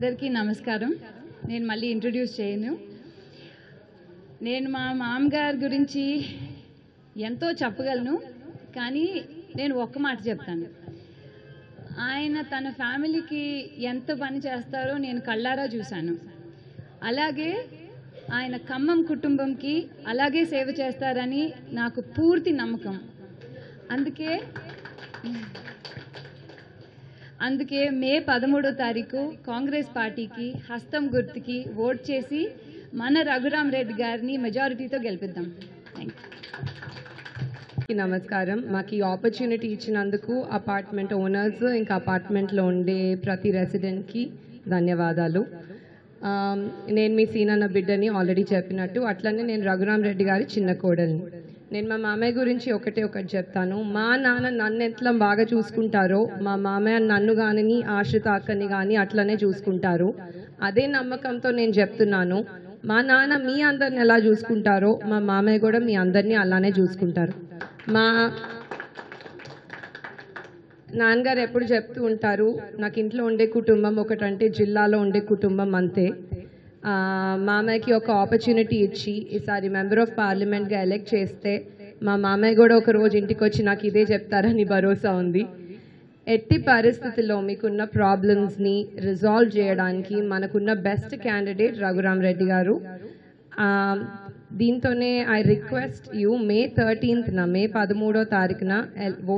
అందరికీ నమస్కారం. నేను మళ్ళీ ఇంట్రడ్యూస్ చేయను. నేను మా మామగారి గురించి ఎంతో చెప్పగలను, కానీ నేను ఒక్క మాట చెప్తాను. ఆయన తన ఫ్యామిలీకి ఎంత పని చేస్తారో నేను కళ్ళారా చూశాను. అలాగే ఆయన ఖమ్మం కుటుంబంకి అలాగే సేవ చేస్తారని నాకు పూర్తి నమ్మకం. అందుకే మే 13వ తారీఖు కాంగ్రెస్ పార్టీకి హస్తం గుర్తుకి ఓట్ చేసి మన రఘురామ్ రెడ్డి గారిని మెజారిటీతో గెలిపిద్దాం. నమస్కారం. మాకు ఈ ఆపర్చునిటీ ఇచ్చినందుకు అపార్ట్మెంట్ ఓనర్స్ ఇంకా అపార్ట్మెంట్లో ఉండే ప్రతి రెసిడెంట్కి ధన్యవాదాలు. నేను మీ సీనన్న బిడ్డని ఆల్రెడీ చెప్పినట్టు, అట్లనే నేను రఘురామ్ రెడ్డి గారి చిన్న కోడల్ని. నేను మా మామయ్య గురించి ఒకటి చెప్తాను. మా నాన్న నన్ను ఎట్లా బాగా చూసుకుంటారో మా మామయ్య నన్ను కానీ ఆశ్రిత అక్కని కానీ అట్లనే చూసుకుంటారు. అదే నమ్మకంతో నేను చెప్తున్నాను, మా నాన్న మీ అందరిని ఎలా చూసుకుంటారో మా మామయ్య కూడా మీ అందరినీ అలానే చూసుకుంటారు. మా నాన్నగారు ఎప్పుడు చెప్తూ ఉంటారు, నాకు ఇంట్లో ఉండే కుటుంబం ఒకటంటే జిల్లాలో ఉండే కుటుంబం అంతే. మామయ్యకి ఒక ఆపర్చునిటీ ఇచ్చి ఈసారి మెంబర్ ఆఫ్ పార్లమెంట్గా ఎలెక్ట్ చేస్తే మా మామయ్య కూడా ఒక రోజు ఇంటికి వచ్చి నాకు ఇదే చెప్తారని భరోసా ఉంది. ఎట్టి పరిస్థితుల్లో మీకున్న ప్రాబ్లమ్స్ని రిజాల్వ్ చేయడానికి మనకున్న బెస్ట్ క్యాండిడేట్ రఘురామ్ రెడ్డి గారు. దీంతోనే ఐ రిక్వెస్ట్ యూ, మే 13వ తారీఖున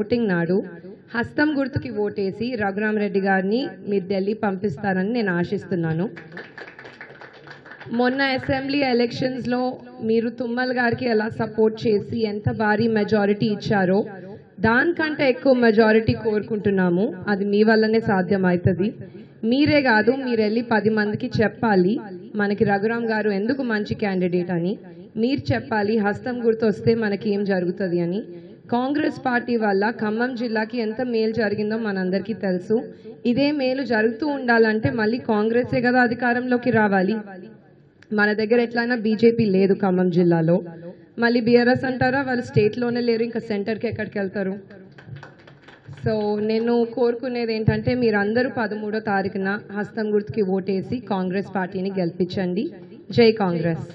ఓటింగ్ నాడు హస్తం గుర్తుకి ఓటేసి రఘురామ్ రెడ్డి గారిని మీరు ఢిల్లీ పంపిస్తారని నేను ఆశిస్తున్నాను. మొన్న అసెంబ్లీ ఎలక్షన్స్లో మీరు తుమ్మల్ గారికి ఎలా సపోర్ట్ చేసి ఎంత భారీ మెజారిటీ ఇచ్చారో దానికంటే ఎక్కువ మెజారిటీ కోరుకుంటున్నాము. అది మీ వల్లనే సాధ్యమవుతుంది. మీరే కాదు, మీరు వెళ్ళి 10 మందికి చెప్పాలి మనకి రఘురామ్ గారు ఎందుకు మంచి క్యాండిడేట్ అని. మీరు చెప్పాలి హస్తం గుర్తు వస్తే మనకి ఏం జరుగుతుంది అని. కాంగ్రెస్ పార్టీ వల్ల ఖమ్మం జిల్లాకి ఎంత మేలు జరిగిందో మనందరికీ తెలుసు. ఇదే మేలు జరుగుతూ ఉండాలంటే మళ్ళీ కాంగ్రెసే కదా అధికారంలోకి రావాలి. మన దగ్గర ఎట్లయినా బీజేపీ లేదు ఖమ్మం జిల్లాలో. మళ్ళీ బీఆర్ఎస్ అంటారా, వాళ్ళు స్టేట్లోనే లేరు, ఇంకా సెంటర్కి ఎక్కడికి వెళ్తారు? సో నేను కోరుకునేది ఏంటంటే మీరందరూ 13వ తారీఖున హస్తం గుర్తుకి ఓటేసి కాంగ్రెస్ పార్టీని గెలిపించండి. జై కాంగ్రెస్.